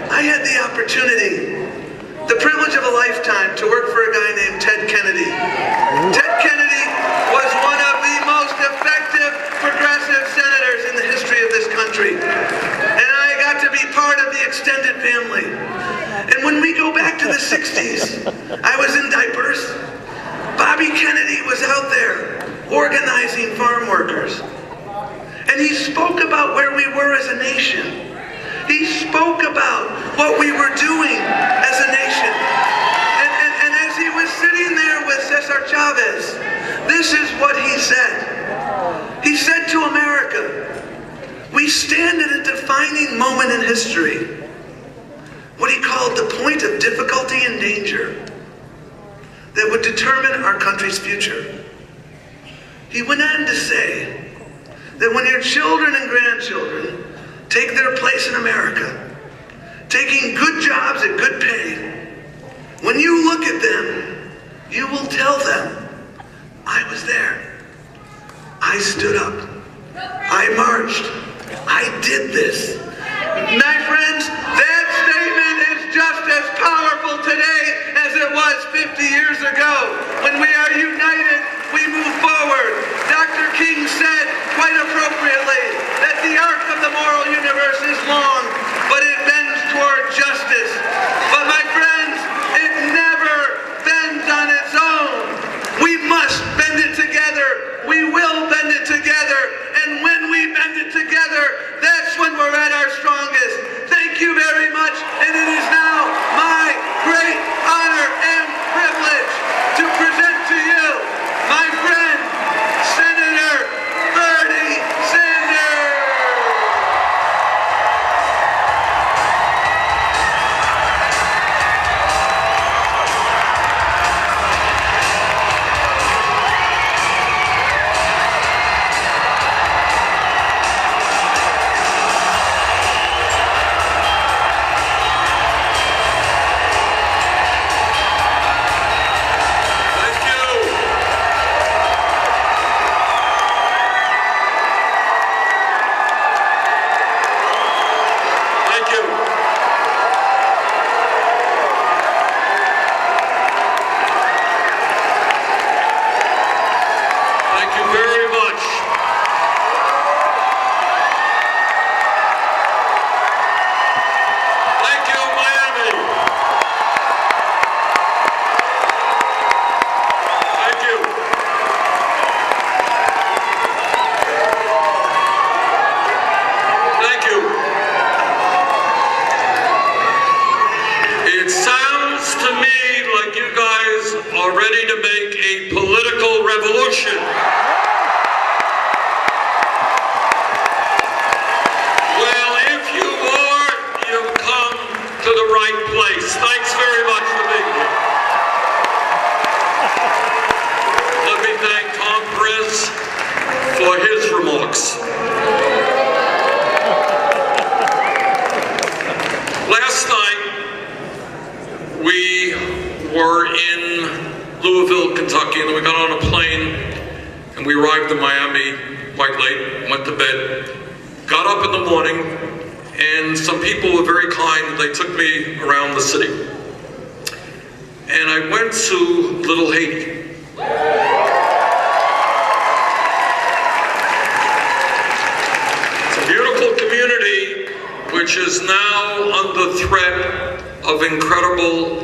I had the opportunity, the privilege of a lifetime, to work for a guy named Ted Kennedy. Ted Kennedy was one of the most effective progressive senators in the history of this country. And I got to be part of the extended family. And when we go back to the 60s, I was in diapers. Bobby Kennedy was out there organizing farm workers. And he spoke about where we were as a nation. He spoke about what we were doing as a nation. And as he was sitting there with Cesar Chavez, this is what he said. He said to America, we stand at a defining moment in history, what he called the point of difficulty and danger that would determine our country's future. He went on to say that when your children and grandchildren take their place in America, taking good jobs at good pay, when you look at them, you will tell them, I was there. I stood up. I marched. I did this. My friends, that statement is just as powerful today as it was 50 years ago. When we are united, we move forward. Dr. King said, quite appropriately, that the arc of the moral universe is long, but it bends toward justice. But my friends, it never bends on its own. We must bend it together. We will bend it together. And when we bend it together, that's when we're at our strongest. Thank you very much. And it is now my great honor and privilege to present to you my friend, Senator Bernie Sanders.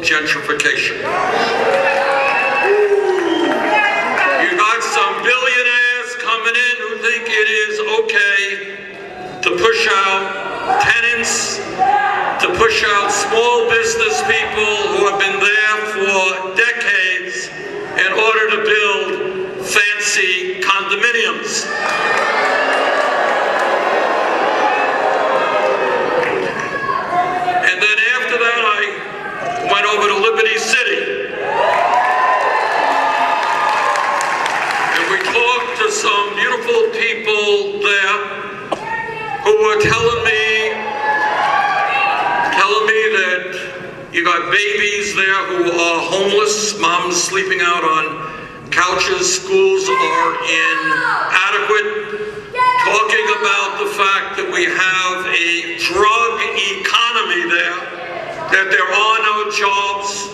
Gentrification. You got some billionaires coming in who think it is okay to push out tenants, to push out small business people who have been there for decades in order to build fancy condominiums. And then after that, I went over to Liberty City. And we talked to some beautiful people there who were telling me that you got babies there who are homeless, moms sleeping out on couches, schools are inadequate, talking about the fact that we have a drug economy there. that there are no jobs,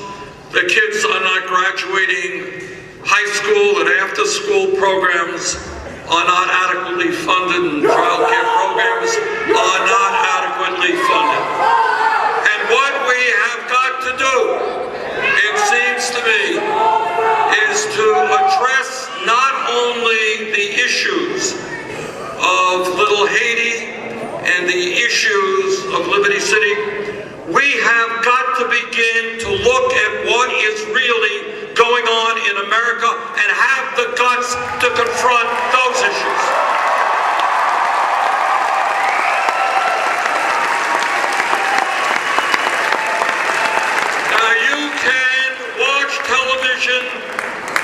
the kids are not graduating high school and after-school programs are not adequately funded, and child care programs are not adequately funded. And what we have got to do, it seems to me, is to address not only the issues of Little Haiti and the issues of Liberty City, we have got to begin to look at what is really going on in America and have the guts to confront those issues. Now you can watch television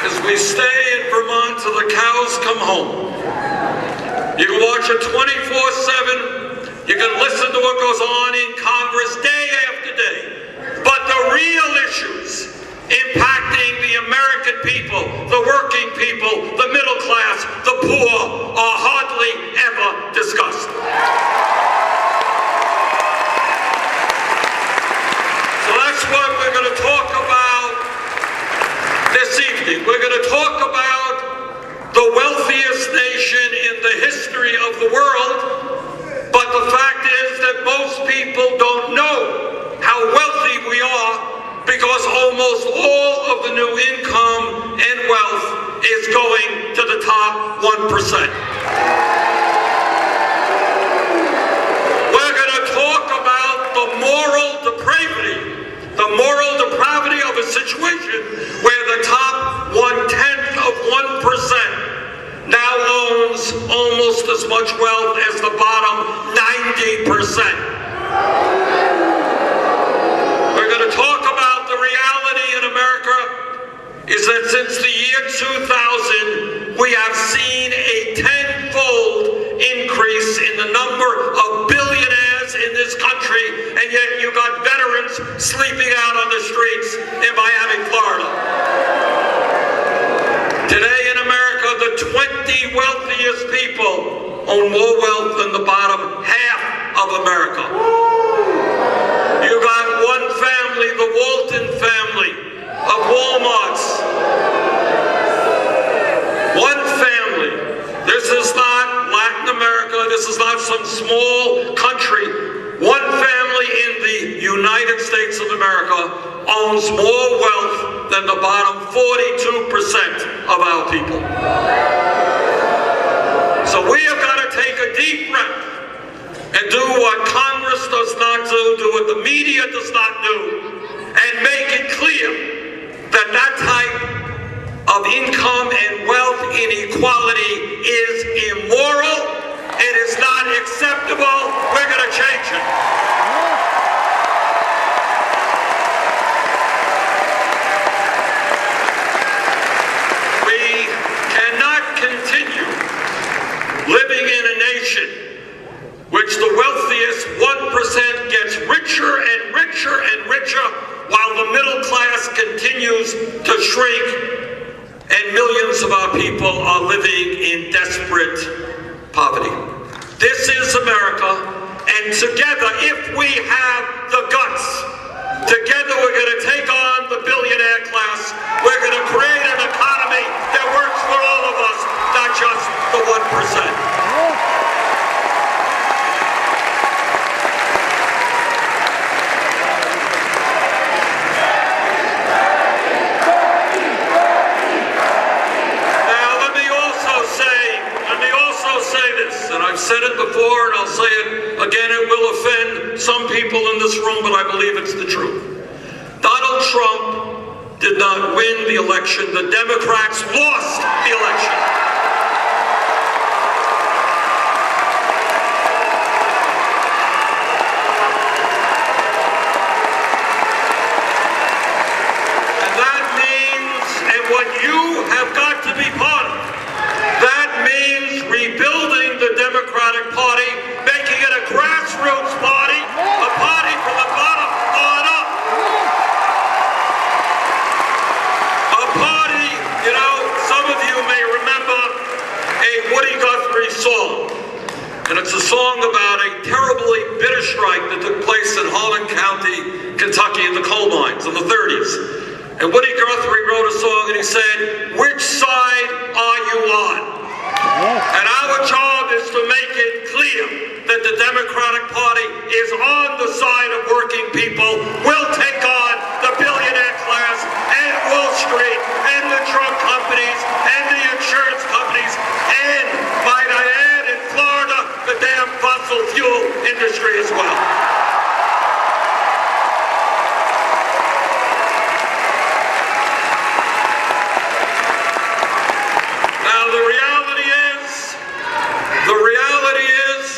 as we stay in Vermont till the cows come home. You can watch it 24/7. You can listen to what goes on in Congress day after day. But the real issues impacting the American people, the working people, the middle class, the poor, are hardly ever discussed. So that's what we're going to talk about this evening. We're going to talk about the wealthiest nation in the history of the world. But the fact is that most people don't know how wealthy we are, because almost all of the new income and wealth is going to the top 1%. We're going to talk about the moral depravity of a situation where the top 1/10 of 1% now owns almost as much wealth as the bottom 90%. We're going to talk about the reality in America is that since the year 2000, we have seen a tenfold increase in the number of billionaires in this country, and yet you got veterans sleeping out on the streets in Miami, Florida. Today in America, the 20 wealthiest people own more wealth than the bottom half of America. You got one family, the Walton family of Walmarts. One family. This is not Latin America. This is not some small country. One family in the United States of America owns more wealth than the bottom 42% of our people. So we have got to take a deep breath and do what Congress does not do what the media does not do, and make it clear that that type of income and wealth inequality is immoral. It is not acceptable. We're going to change it. We cannot continue living in a nation which the wealthiest 1% gets richer and richer and richer, while the middle class continues to shrink, and millions of our people are living in desperate poverty. This is America, and together, if we have the guts, together we're going to take on the billionaire class. We're going to create an economy that works for all of us, not just the 1%. I've said it before and I'll say it again. It will offend some people in this room, but I believe it's the truth. Donald Trump did not win the election. The Democrats lost the election. And that means, and what you have got to be part of, that means rebuilding the Democratic Party, making it a grassroots party, a party from the bottom on up. A party, you know, some of you may remember a Woody Guthrie song. And it's a song about a terribly bitter strike that took place in Harlan County, Kentucky, in the coal mines in the 30s. And Woody Guthrie wrote a song and he said, "Which side are you on?" And our job is to make it clear that the Democratic Party is on the side of working people, will take on the billionaire class and Wall Street and the drug companies and the insurance companies and, might I add, in Florida, the damn fossil fuel industry as well.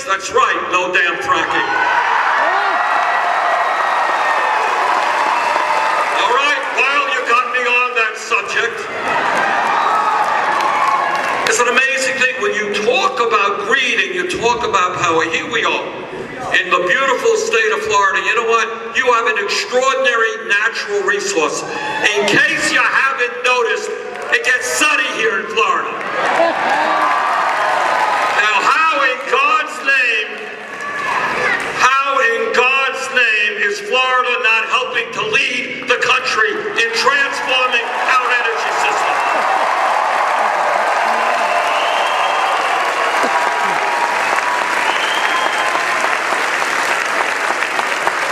That's right, no damn fracking. All right, while you got me on that subject, it's an amazing thing when you talk about greed and you talk about power. Here we are in the beautiful state of Florida. You know what? You have an extraordinary natural resource. In case you haven't noticed, it gets sunny here in Florida. Now, how in God's name is Florida not helping to lead the country in transforming our energy system?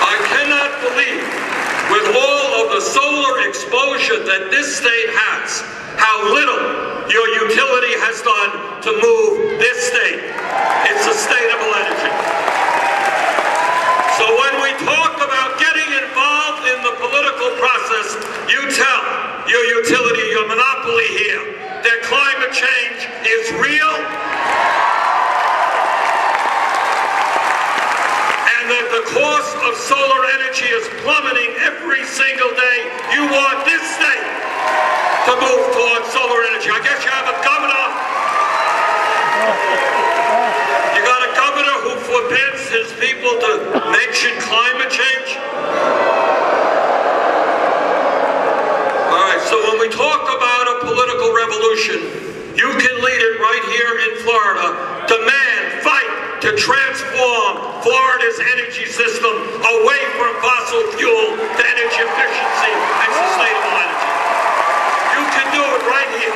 I cannot believe, with all of the solar exposure that this state has, how little your utility has done to move this state. It's sustainable energy. So when we talk about getting involved in the political process, you tell your utility, your monopoly here, that climate change is real and that the cost of solar energy is plummeting every single day. You want this state to move towards solar energy. I guess you have a governor. You got a governor who forbids his people to mention climate change. All right, so when we talk about a political revolution, you can lead it right here in Florida. Demand, fight to transform Florida's energy system away from fossil fuel to energy efficiency and sustainable energy. You can do it right here.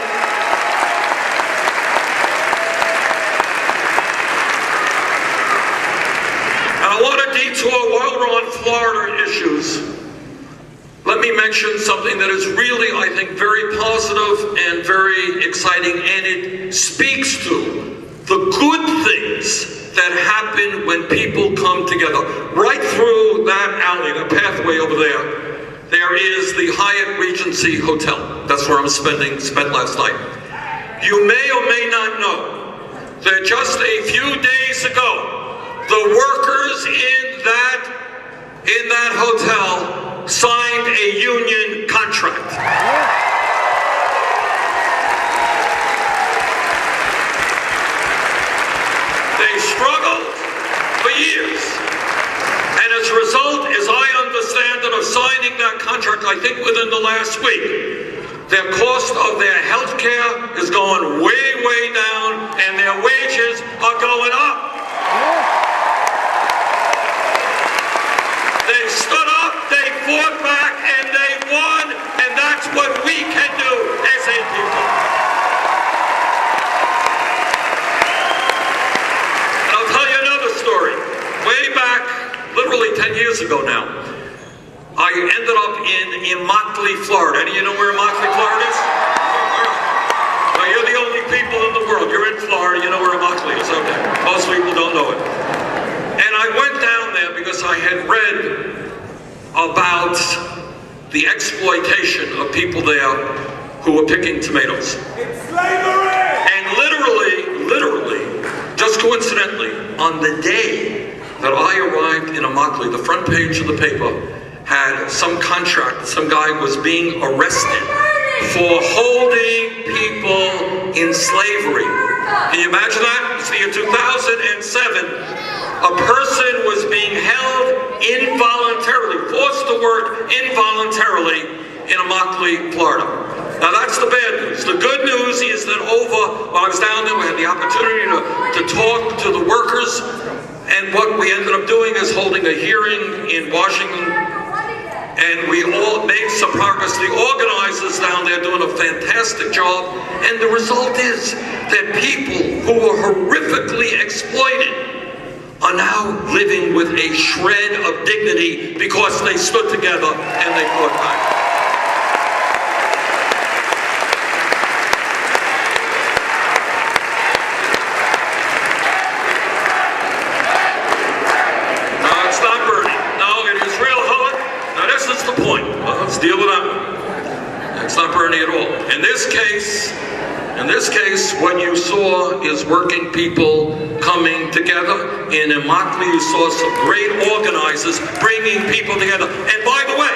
I want to detour while we're on Florida issues. Let me mention something that is really, I think, very positive and very exciting, and it speaks to the good things that happen when people come together. Right through that alley, the pathway over there is the Hyatt Regency Hotel. That's where I spent last night. You may or may not know that just a few days ago, the workers in that hotel signed a union contract. They struggled for years. And as a result, as I understand it, of signing that contract, I think within the last week, their cost of their health care is going way, way down, and their wages are going up. They stood up, they fought back, and they won, and that's what we can do as a people. And I'll tell you another story. Way back, literally 10 years ago now, I ended up in Immokalee, Florida. Any of you know where Immokalee, Florida is? Well, you're the only people in the world. You're in Florida, you know where Immokalee is. Okay. Most people don't know it. And I went down there because I had read about the exploitation of people there who were picking tomatoes. It's slavery! And literally, just coincidentally, on the day that I arrived in Immokalee, the front page of the paper had some contract, some guy was being arrested for holding people in slavery. Can you imagine that? It's the year 2007. A person was being held involuntarily, forced to work involuntarily in Immokalee, Florida. Now that's the bad news. The good news is that while I was down there, we had the opportunity to talk to the workers, and what we ended up doing is holding a hearing in Washington, and we all made some progress. The organizers down there doing a fantastic job, and the result is that people who were horrifically exploited are now living with a shred of dignity because they stood together and they fought back. Let's deal with that one. It's not Bernie at all. In this case, what you saw is working people coming together. In Immokalee, you saw some great organizers bringing people together. And by the way,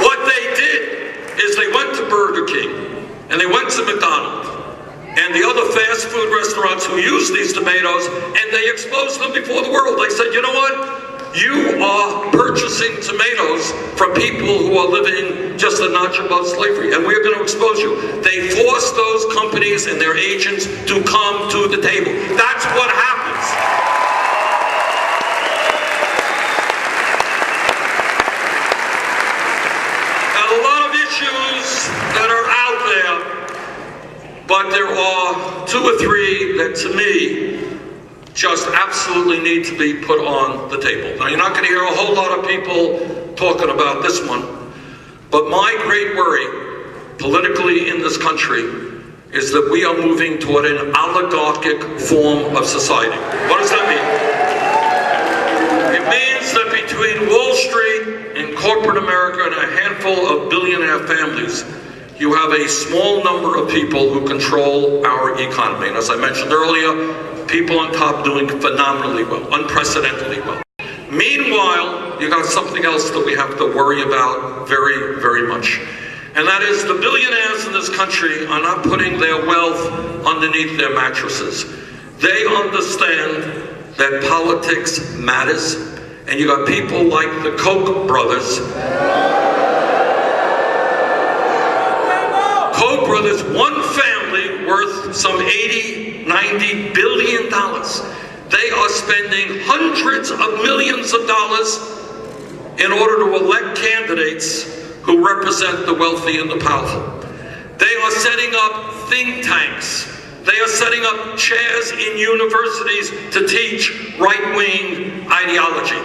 what they did is they went to Burger King and they went to McDonald's and the other fast food restaurants who use these tomatoes, and they exposed them before the world. They said, you know what? You are purchasing tomatoes from people who are living just a notch above slavery, and we're going to expose you. They force those companies and their agents to come to the table. That's what happens. Now, a lot of issues that are out there, but there are two or three that, to me, just absolutely need to be put on the table. Now, you're not going to hear a whole lot of people talking about this one, but my great worry politically in this country is that we are moving toward an oligarchic form of society. What does that mean? It means that between Wall Street and corporate America and a handful of billionaire families, you have a small number of people who control our economy. And as I mentioned earlier, people on top doing phenomenally well, unprecedentedly well. Meanwhile, you got something else that we have to worry about very, very much. And that is the billionaires in this country are not putting their wealth underneath their mattresses. They understand that politics matters. And you got people like the Koch brothers. Koch brothers, one family worth some 80, 90 billion dollars. They are spending hundreds of millions of dollars in order to elect candidates who represent the wealthy and the powerful. They are setting up think tanks. They are setting up chairs in universities to teach right-wing ideology.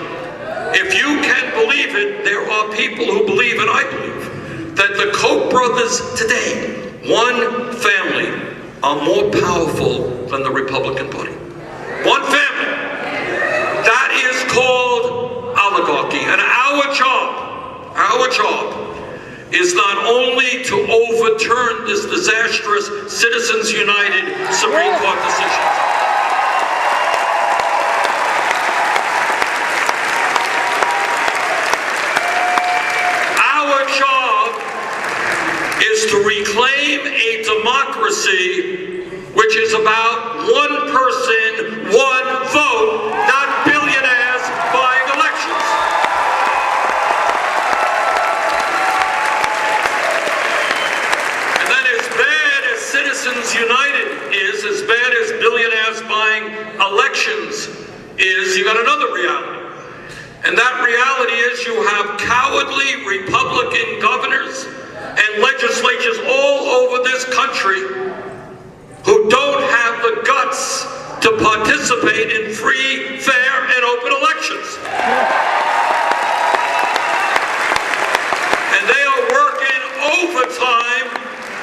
If you can believe it, there are people who believe, and I believe, that the Koch brothers today, one family, are more powerful than the Republican Party. One family. That is called oligarchy. And our job is not only to overturn this disastrous Citizens United Supreme Court decision. Our job is to reclaim a democracy which is about one person, one vote, not billionaires buying elections. And then as bad as Citizens United is, as bad as billionaires buying elections is, you got another reality. And that reality is you have cowardly Republican governors and legislatures all over this country who don't have the guts to participate in free, fair, and open elections. And they are working overtime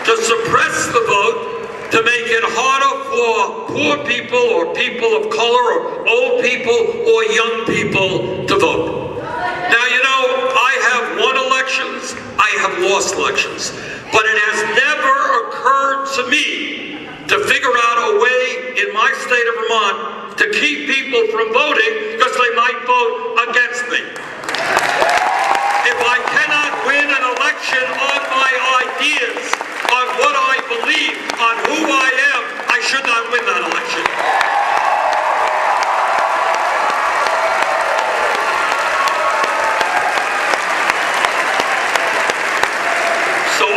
to suppress the vote, to make it harder for poor people or people of color or old people or young people to vote. Now, you know, I have won elections, I have lost elections, but it has never occurred to me to figure out a way in my state of Vermont to keep people from voting because they might vote against me. If I cannot win an election on my ideas, on what I believe, on who I am, I should not win that election. So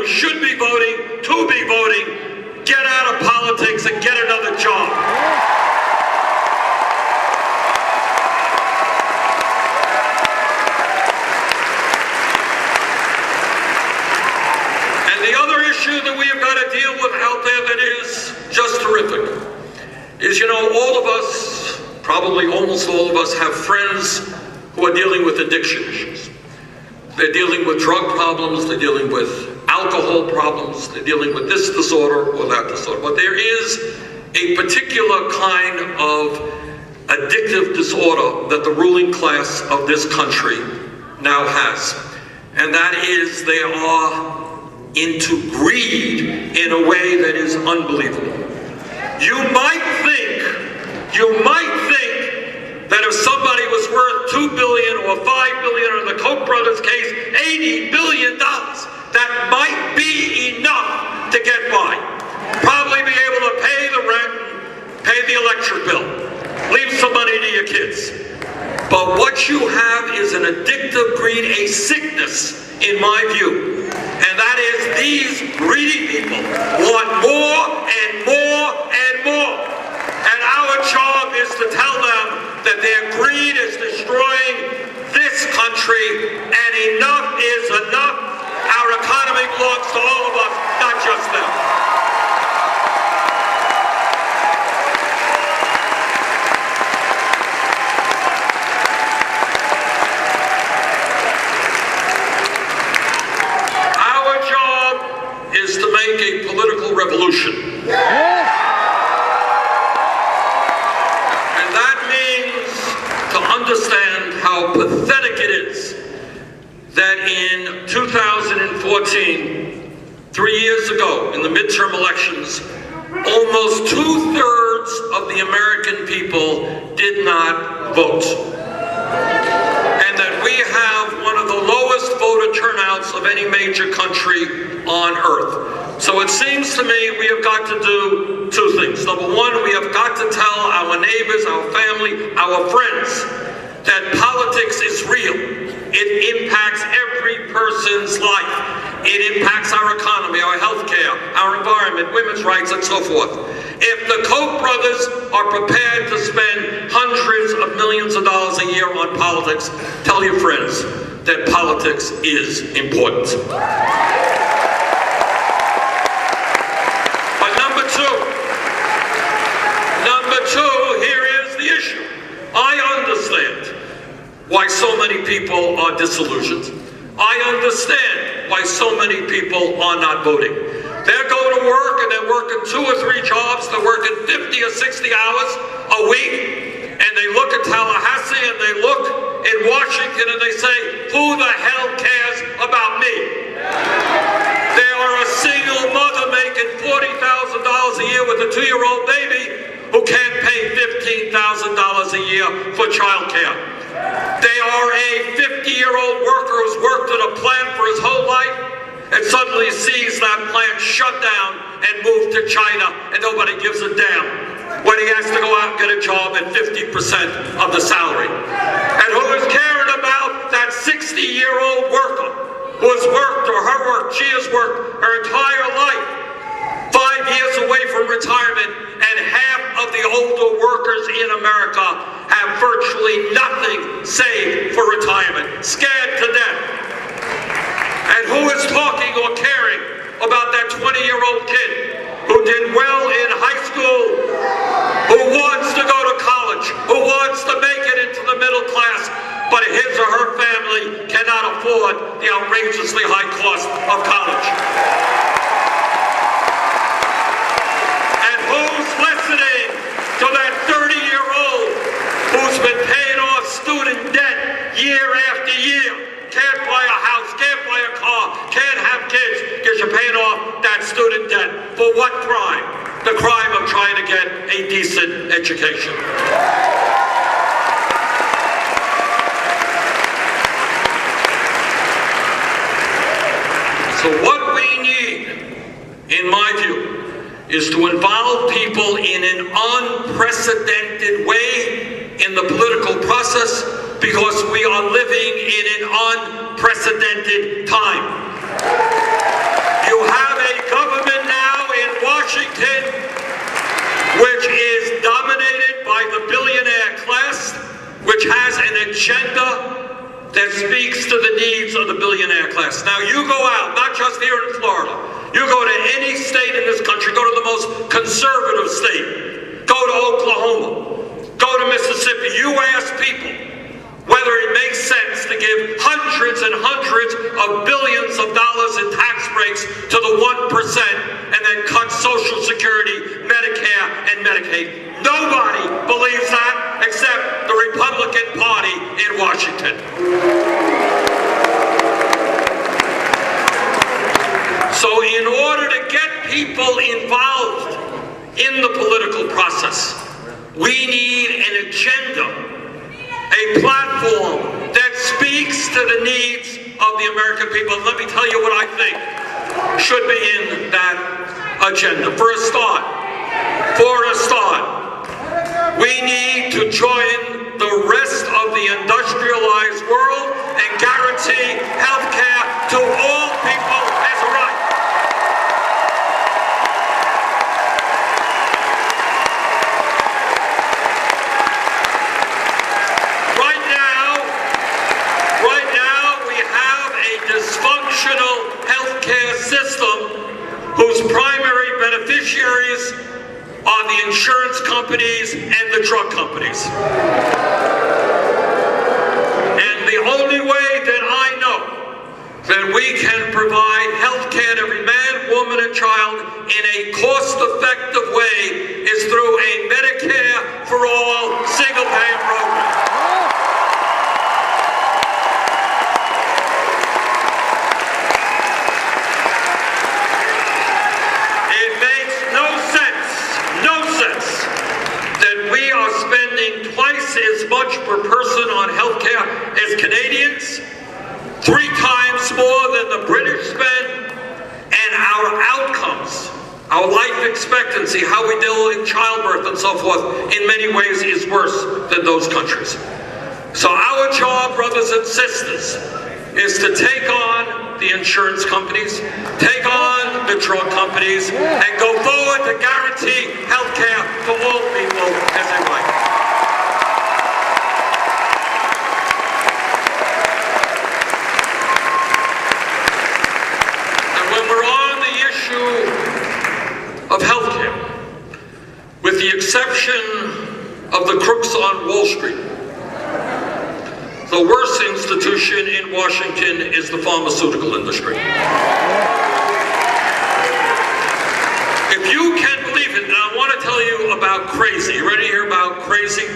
who should be voting to be voting, get out of politics and get another job. And the other issue that we have got to deal with out there that is just terrific is, you know, all of us, probably almost all of us, have friends who are dealing with addiction issues. They're dealing with drug problems, they're dealing with alcohol problems, they're dealing with this disorder or that disorder. But there is a particular kind of addictive disorder that the ruling class of this country now has. And that is they are into greed in a way that is unbelievable. You might think that if somebody was worth $2 billion or $5 billion, or in the Koch brothers' case, $80 billion, that might be enough to get by. Probably be able to pay the rent, pay the electric bill, leave some money to your kids. But what you have is an addictive greed, a sickness, in my view. And that is these greedy people want more and more and more. And our job is to tell them that their greed is destroying this country, and enough is enough. Our economy belongs to all of us, not just them. Our job is to make a political revolution. Understand how pathetic it is that in 2014, 3 years ago, in the midterm elections, almost 2/3 of the American people did not vote. And that we have one of the lowest voter turnouts of any major country on earth. So it seems to me we have got to do two things. Number one, we have got to tell our neighbors, our family, our friends, that politics is real. It impacts every person's life. It impacts our economy, our health care, our environment, women's rights, and so forth. If the Koch brothers are prepared to spend hundreds of millions of dollars a year on politics, tell your friends that politics is important. But number two, here is the issue. I understand why so many people are disillusioned. I understand why so many people are not voting. They're going to work and they're working 2 or 3 jobs. They're working 50 or 60 hours a week. And they look at Tallahassee and they look in Washington and they say, who the hell cares about me? They are a single mother making $40,000 a year with a 2-year-old baby who can't pay $15,000 a year for childcare. They are a 50-year-old worker who's worked at a plant for his whole life and suddenly sees that plant shut down and move to China, and nobody gives a damn when he has to go out and get a job at 50% of the salary. And who is caring about that 60-year-old worker who has worked, or she has worked her entire life, 5 years away from retirement, and half of the older workers in America have virtually nothing saved for retirement, scared to death. And who is talking or caring about that 20-year-old kid who did well in high school, who wants to go to college, who wants to make it into the middle class, but his or her family cannot afford the outrageously high cost of college? Who's listening to that 30-year-old who's been paying off student debt year after year, can't buy a house, can't buy a car, can't have kids because you're paying off that student debt? For what crime? The crime of trying to get a decent education. So what we need, in my view, is to involve people in an unprecedented way in the political process, because we are living in an unprecedented time. You that speaks to the needs of the billionaire class. Now you go out, not just here in Florida, you go to any state in this country, go to the most conservative state, go to Oklahoma, go to Mississippi, you ask people whether it makes sense to give hundreds and hundreds of billions of dollars in tax breaks to the 1% and then cut Social Security, Medicare, and Medicaid. Nobody believes that except the Republican Party in Washington. So in order to get people involved in the political process, we need an agenda, a platform that speaks to the needs of the American people. Let me tell you what I think should be in that agenda. For a start, we need to join the rest of the industrialized world and guarantee health care to all people as a right. Right now we have a dysfunctional health care system whose primary beneficiaries are the insurance companies and the drug companies. And the only way that I know that we can provide health care to every man, woman, and child in a cost-effective way is through a Medicare for all single-payer program. Twice as much per person on health care as Canadians, 3 times more than the British spend, and our outcomes, our life expectancy, how we deal in childbirth and so forth, in many ways is worse than those countries. So our job, brothers and sisters, is to take on the insurance companies, take on the drug companies, and go forward to guarantee health care for all people as a right. Of healthcare, with the exception of the crooks on Wall Street, the worst institution in Washington is the pharmaceutical industry. If you can believe it, and I want to tell you about crazy. You ready to hear about crazy?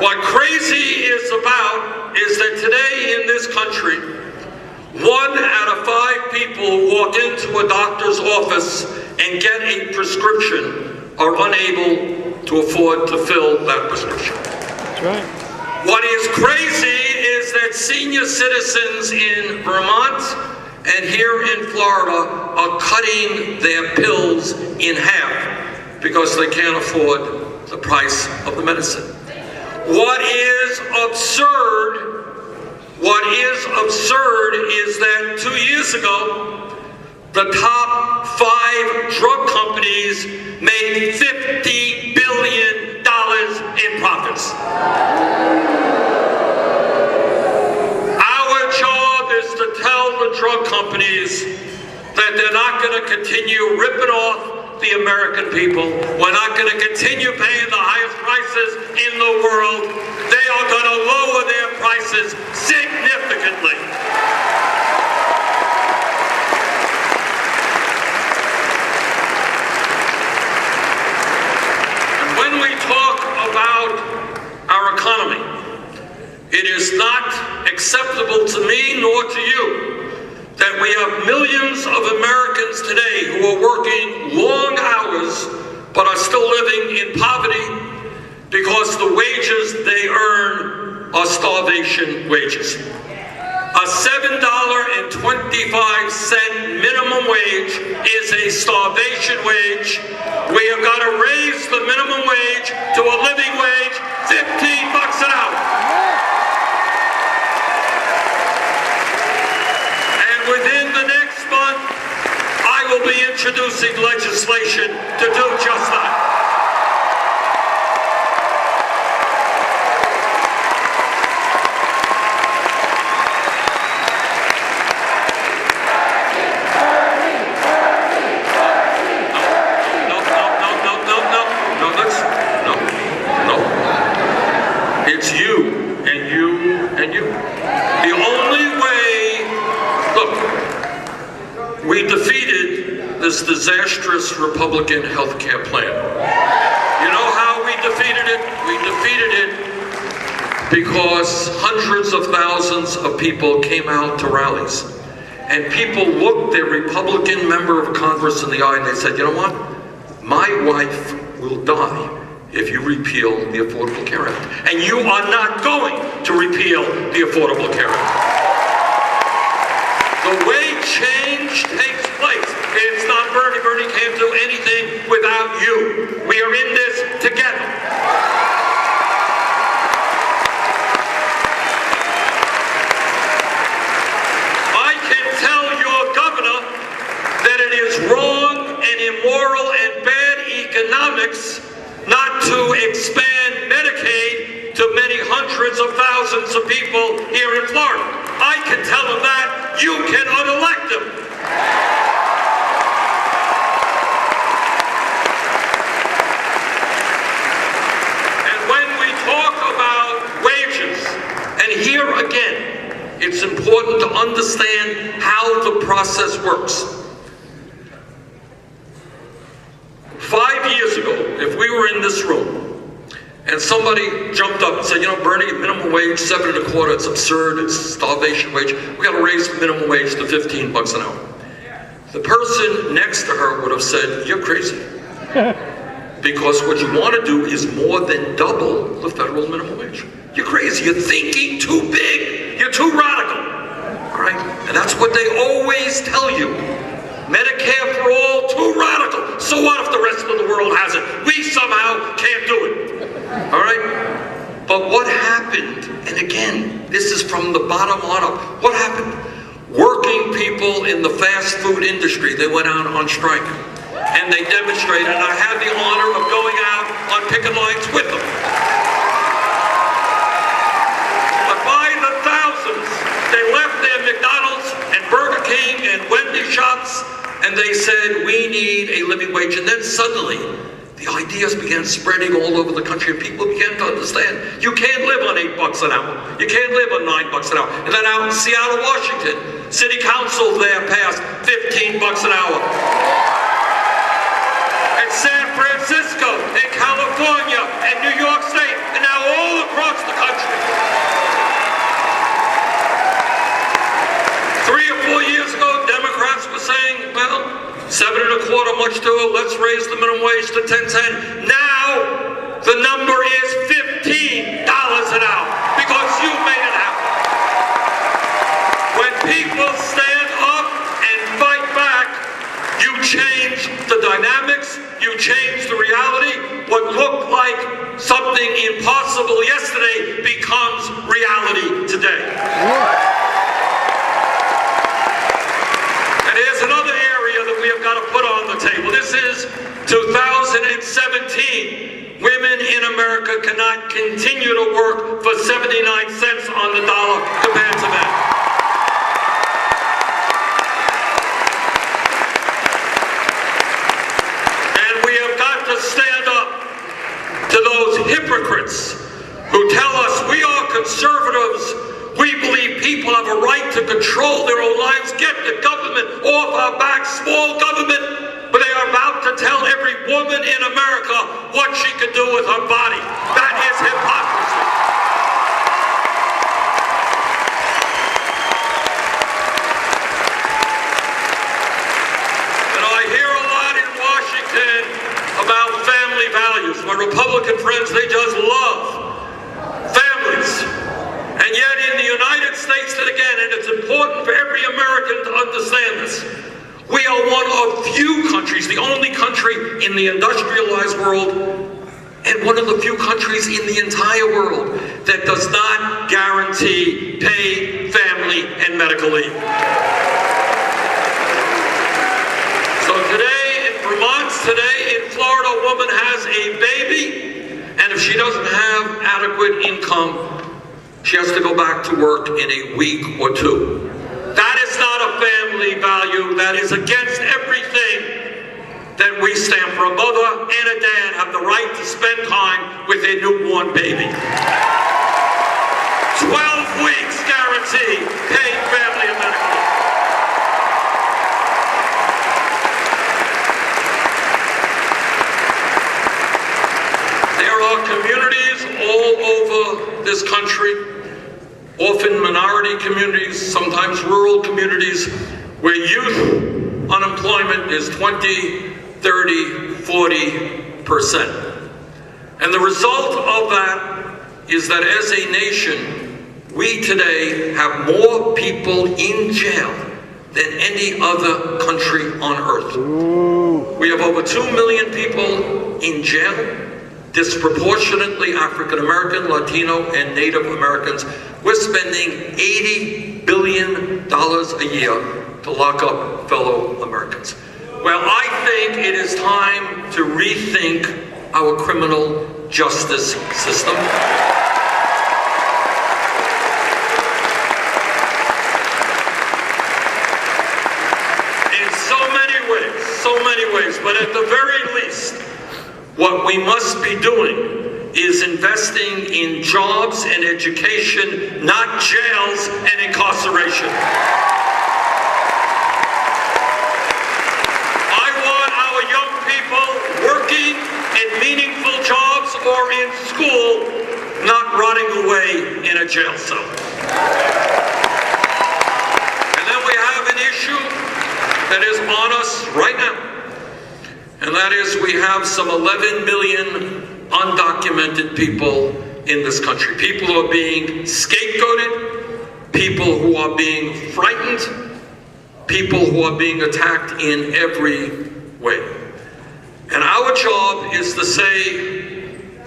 What crazy is about is that today in this country, 1 out of 5 people who walk into a doctor's office and get a prescription are unable to afford to fill that prescription. That's right. What is crazy is that senior citizens in Vermont and here in Florida are cutting their pills in half because they can't afford the price of the medicine. What is absurd is that 2 years ago, the top 5 drug companies made $50 billion in profits. Our job is to tell the drug companies that they're not going to continue ripping off the American people. We're not going to continue paying the highest prices in the world. They are going to lower their prices significantly. And when we talk about our economy, it is not acceptable to me nor to you that we have millions of Americans today who are working long hours but are still living in poverty because the wages they earn are starvation wages. A $7.25 minimum wage is a starvation wage. We have got to raise the minimum wage to a living wage, $15 an hour. Within the next month, I will be introducing legislation to do just that. we defeated this disastrous Republican health care plan. You know how we defeated it? We defeated it because hundreds of thousands of people came out to rallies. And people looked their Republican member of Congress in the eye and they said, you know what? My wife will die if you repeal the Affordable Care Act. And you are not going to repeal the Affordable Care Act. The way change takes place, it's not Bernie. Bernie can't do anything without you. We are in this together. I can tell your governor that it is wrong and immoral and bad economics not to expand Medicaid to many hundreds of thousands of people here in Florida. I can tell him that. You can unelect him. And when we talk about wages, and here again, it's important to understand how the process works. 5 years ago, if we were in this room, and somebody jumped up and said, you know, Bernie, minimum wage, 7.25, it's absurd, it's starvation wage. We got to raise minimum wage to $15 an hour. The person next to her would have said, you're crazy. Because what you want to do is more than double the federal minimum wage. You're crazy. You're thinking too big. You're too radical. All right? And that's what they always tell you. Medicare for all, too radical. So what if the rest of the world has it? We somehow can't do it. All right? But what happened, and again, this is from the bottom on up, what happened? Working people in the fast food industry, they went out on strike, and they demonstrated, and I had the honor of going out on picket lines with them. But by the thousands, they left their McDonald's and Burger King and Wendy's shops, and they said, we need a living wage. And then suddenly, the ideas began spreading all over the country, and people began to understand you can't live on $8 an hour. You can't live on $9 an hour. And then out in Seattle, Washington, City Council there passed $15 an hour. And San Francisco, and California, and New York State, and now all across the country. 3 or 4 years ago, Democrats were saying, well, 7.25 much too, let's raise the minimum wage to $10.10. Now, the number is $15 an hour because you made it happen. When people stand up and fight back, you change the dynamics, you change the reality. What looked like something impossible yesterday becomes reality today. And here's another area that we have got to put on the table. This is 2017. Women in America cannot continue to work for 79 cents on the dollar compared to men. And we have got to stand up to those hypocrites who tell us we are conservatives. We believe people have a right to control their own lives, get the government off our backs, small government, but they are about to tell every woman in America what she can do with her body. That is hypocrisy. And I hear a lot in Washington about family values. My Republican friends, they just love families. And yet in the United States, and again, and it's important for every American to understand this, we are one of few countries, the only country in the industrialized world, and one of the few countries in the entire world that does not guarantee paid family and medical leave. So today in Vermont, today in Florida, a woman has a baby, and if she doesn't have adequate income, she has to go back to work in a week or two. That is not a family value. That is against everything that we stand for. A mother and a dad have the right to spend time with their newborn baby. 12 weeks guarantee paid family and medical leave. this country, often minority communities, sometimes rural communities, where youth unemployment is 20, 30, 40%. And the result of that is that as a nation, we today have more people in jail than any other country on earth. We have over 2 million people in jail, disproportionately African American, Latino, and Native Americans. We're spending $80 billion a year to lock up fellow Americans. Well, I think it is time to rethink our criminal justice system. In so many ways, but at the very least, what we must be doing is investing in jobs and education, not jails and incarceration. I want our young people working in meaningful jobs or in school, not rotting away in a jail cell. And then we have an issue that is on us right now. And that is, we have some 11 million undocumented people in this country. People who are being scapegoated, people who are being frightened, people who are being attacked in every way. And our job is to say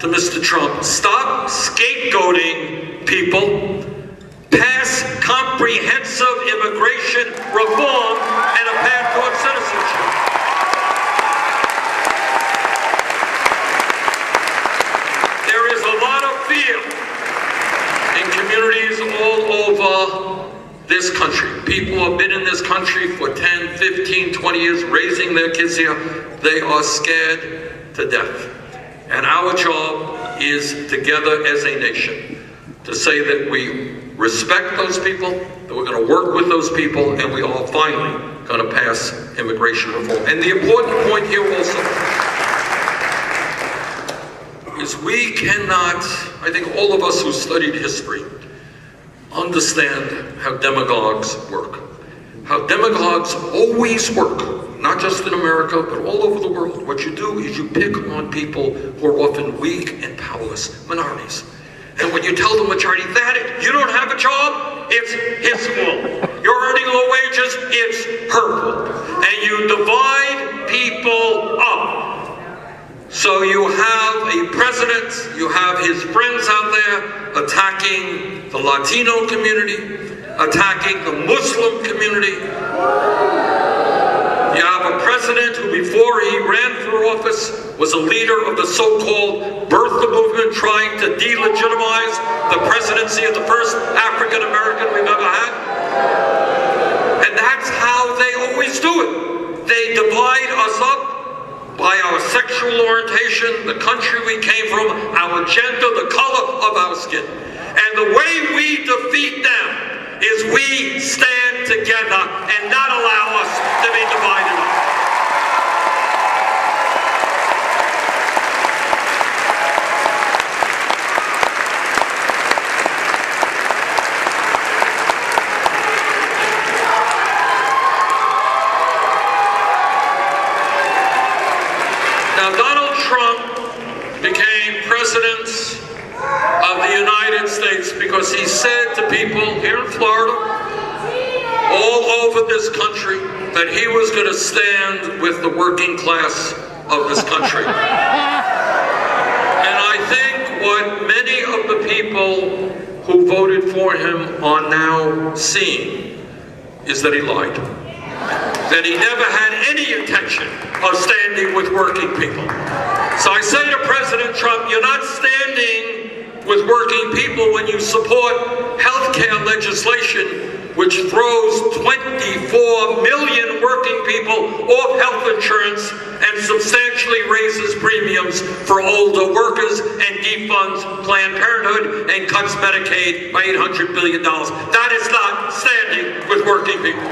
to Mr. Trump, stop scapegoating people, pass comprehensive immigration reform and a path toward citizenship. Fear in communities all over this country. People who have been in this country for 10, 15, 20 years, raising their kids here, they are scared to death. And our job is, together as a nation, to say that we respect those people, that we're going to work with those people, and we are finally going to pass immigration reform. And the important point here also is we cannot, I think all of us who studied history understand how demagogues work. How demagogues always work, not just in America, but all over the world. What you do is you pick on people who are often weak and powerless, minorities. And when you tell the majority that you don't have a job, it's his fault. You're earning low wages, it's her fault. And you divide people up. So you have a president, you have his friends out there attacking the Latino community, attacking the Muslim community. You have a president who, before he ran for office, was a leader of the so-called birther movement, trying to delegitimize the presidency of the first African American we've ever had. And that's how they always do it. They divide us up by our sexual orientation, the country we came from, our gender, the color of our skin. And the way we defeat them is we stand together and not allow us to be divided up. Now, Donald Trump became president of the United States because he said to people here in Florida, all over this country, that he was going to stand with the working class of this country. And I think what many of the people who voted for him are now seeing is that he lied. That he never had any intention of standing with working people. So I say to President Trump, you're not standing with working people when you support health care legislation which throws 24 million working people off health insurance and substantially raises premiums for older workers and defunds Planned Parenthood and cuts Medicaid by $800 billion. That is not standing with working people.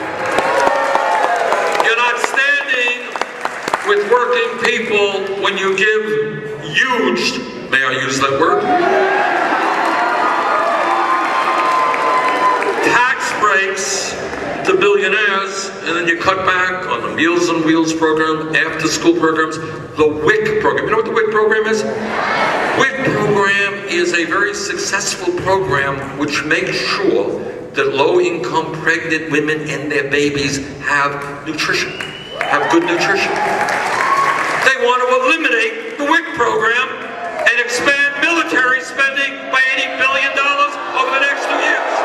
You're not standing with working people when you give huge, may I use that word? breaks the billionaires, and then you cut back on the Meals on Wheels program, after-school programs, the WIC program. You know what the WIC program is? WIC program is a very successful program which makes sure that low-income pregnant women and their babies have nutrition, have good nutrition. They want to eliminate the WIC program and expand military spending by $80 billion over the next 2 years.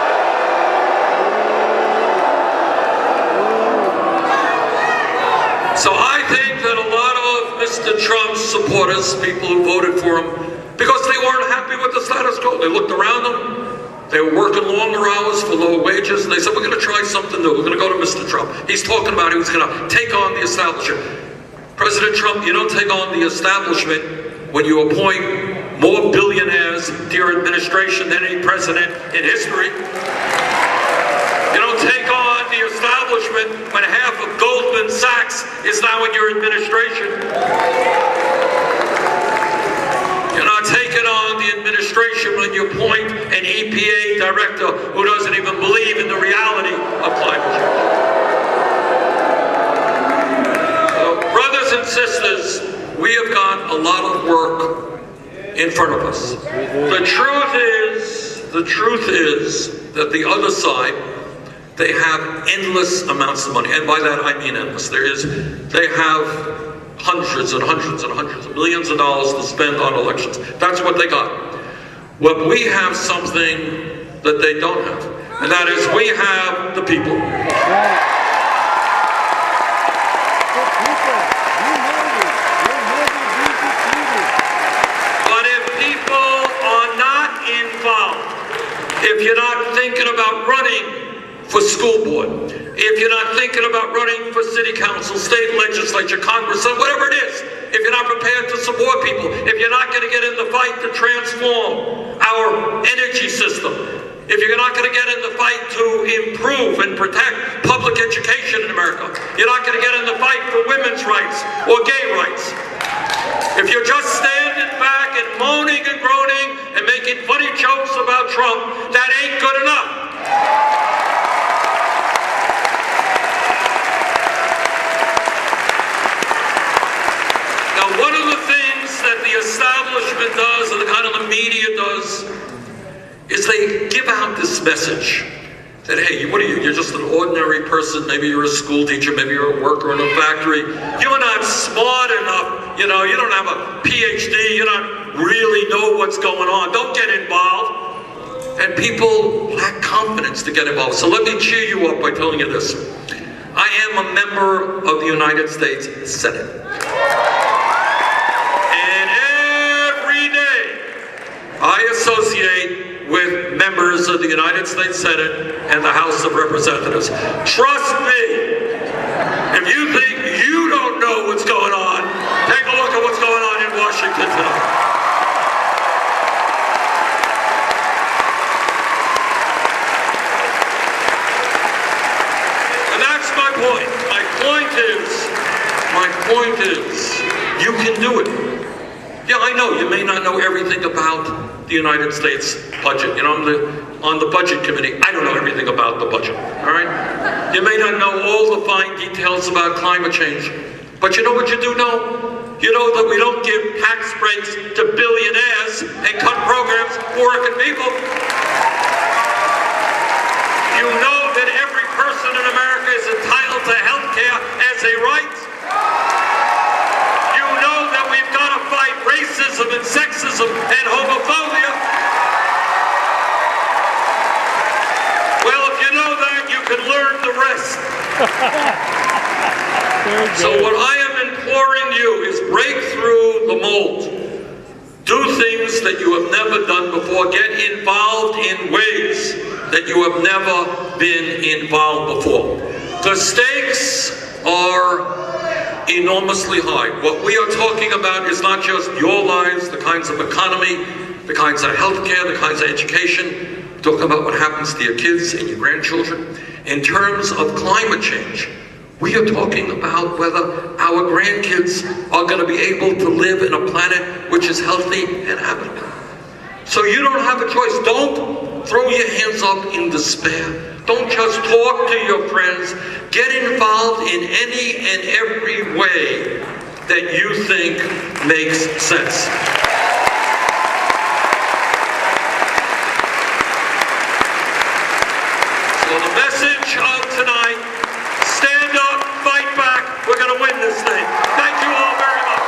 So I think that a lot of Mr. Trump's supporters, people who voted for him, because they weren't happy with the status quo, they looked around them, they were working longer hours for lower wages, and they said, we're going to try something new. We're going to go to Mr. Trump. He's talking about he was going to take on the establishment. President Trump, you don't take on the establishment when you appoint more billionaires to your administration than any president in history. You don't take on the establishment when half of Goldman Sachs is now in your administration. You're not taking on the administration when you appoint an EPA director who doesn't even believe in the reality of climate change. So, brothers and sisters, we have got a lot of work in front of us. The truth is that the other side, they have endless amounts of money, and by that I mean endless. They have hundreds and hundreds and hundreds of millions of dollars to spend on elections. That's what they got. But we have something that they don't have, and that is we have the people. But if people are not involved, if you're not thinking about running for school board, if you're not thinking about running for city council, state legislature, Congress, whatever it is, if you're not prepared to support people, if you're not going to get in the fight to transform our energy system, if you're not going to get in the fight to improve and protect public education in America, you're not going to get in the fight for women's rights or gay rights. If you're just standing back and moaning and groaning and making funny jokes about Trump, that ain't good enough. One of the things that the establishment does, and the kind of the media does, is they give out this message that, hey, what are you? You're just an ordinary person. Maybe you're a school teacher. Maybe you're a worker in a factory. You're not smart enough. You know, you don't have a PhD. You don't really know what's going on. Don't get involved. And people lack confidence to get involved. So let me cheer you up by telling you this. I am a member of the United States Senate. I associate with members of the United States Senate and the House of Representatives. Trust me, if you think you don't know what's going on, take a look at what's going on in Washington tonight. And that's my point. My point is, you can do it. Yeah, I know, you may not know everything about the United States budget. You know, I'm on the budget committee. I don't know everything about the budget, all right? You may not know all the fine details about climate change, but you know what you do know? You know that we don't give tax breaks to billionaires and cut programs for working people. You know that every person in America is entitled to health care as a right. Racism and sexism and homophobia. Well, if you know that, you can learn the rest. So what I am imploring you is break through the mold. Do things that you have never done before. Get involved in ways that you have never been involved before. The stakes are enormously high. What we are talking about is not just your lives, the kinds of economy, the kinds of healthcare, the kinds of education. We're talking about what happens to your kids and your grandchildren. In terms of climate change, we are talking about whether our grandkids are going to be able to live in a planet which is healthy and habitable. So you don't have a choice. Don't throw your hands up in despair. Don't just talk to your friends. Get involved in any and every way that you think makes sense. So the message of tonight, stand up, fight back. We're going to win this thing. Thank you all very much.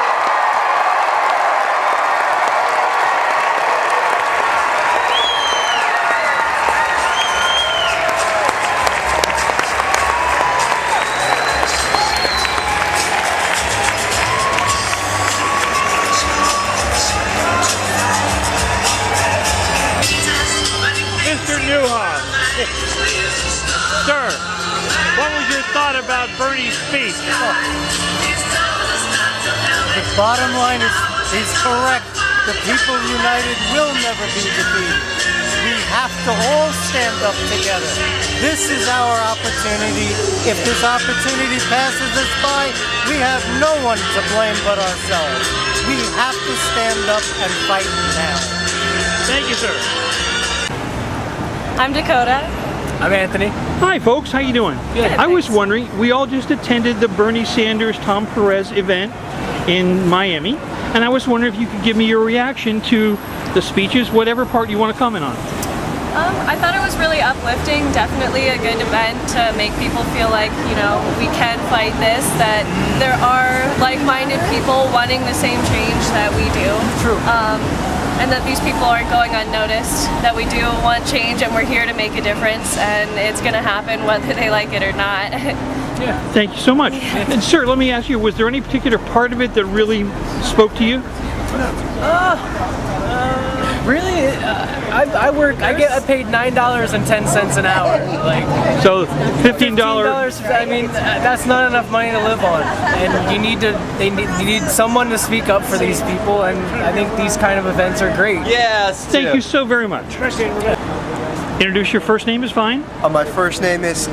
Mr. Newhoff, sir, what was your thought about Bernie's speech? The bottom line is correct. The people united will never be defeated. We have to all stand up together. This is our opportunity. If this opportunity passes us by, we have no one to blame but ourselves. We have to stand up and fight now. Thank you, sir. I'm Dakota. I'm Anthony. Hi, folks. How you doing? Good, I was thanks. wondering, we all just attended the Bernie Sanders, Tom Perez event in Miami, and I was wondering if you could give me your reaction to the speeches, whatever part you want to comment on. I thought it was really uplifting, definitely a good event to make people feel like, you know, we can fight this, that there are like-minded people wanting the same change that we do. True. And that these people aren't going unnoticed, that we do want change and we're here to make a difference, and it's going to happen whether they like it or not. Yeah. Thank you so much. And sir, let me ask you, was there any particular part of it that really spoke to you? Really? I get paid $9.10 an hour. Like, So $15. I mean, that's not enough money to live on, and you need someone to speak up for these people, and I think these kind of events are great. Yes. Thank you so very much. Introduce your first name is fine. My first name is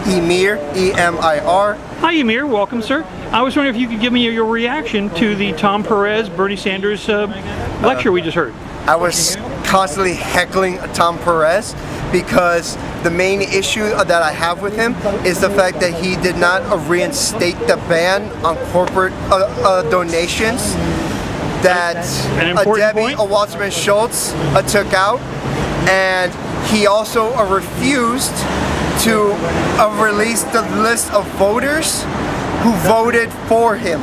Emir, E-M-I-R. Hi, Emir. Welcome, sir. I was wondering if you could give me your reaction to the Tom Perez, Bernie Sanders lecture we just heard. I was constantly heckling Tom Perez because the main issue that I have with him is the fact that he did not reinstate the ban on corporate donations that An important Debbie point. Wasserman Schultz took out, and he also refused to release the list of voters who voted for him,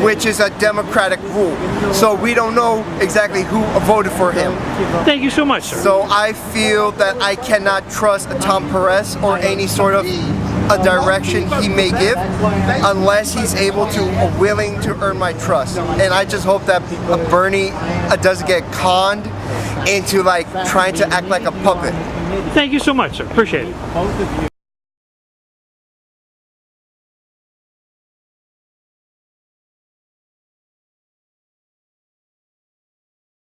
which is a democratic rule. So we don't know exactly who voted for him. Thank you so much, sir. So I feel that I cannot trust Tom Perez or any sort of a direction he may give unless he's able to, willing to earn my trust. And I just hope that Bernie doesn't get conned into like trying to act like a puppet. Thank you so much, sir. Appreciate it.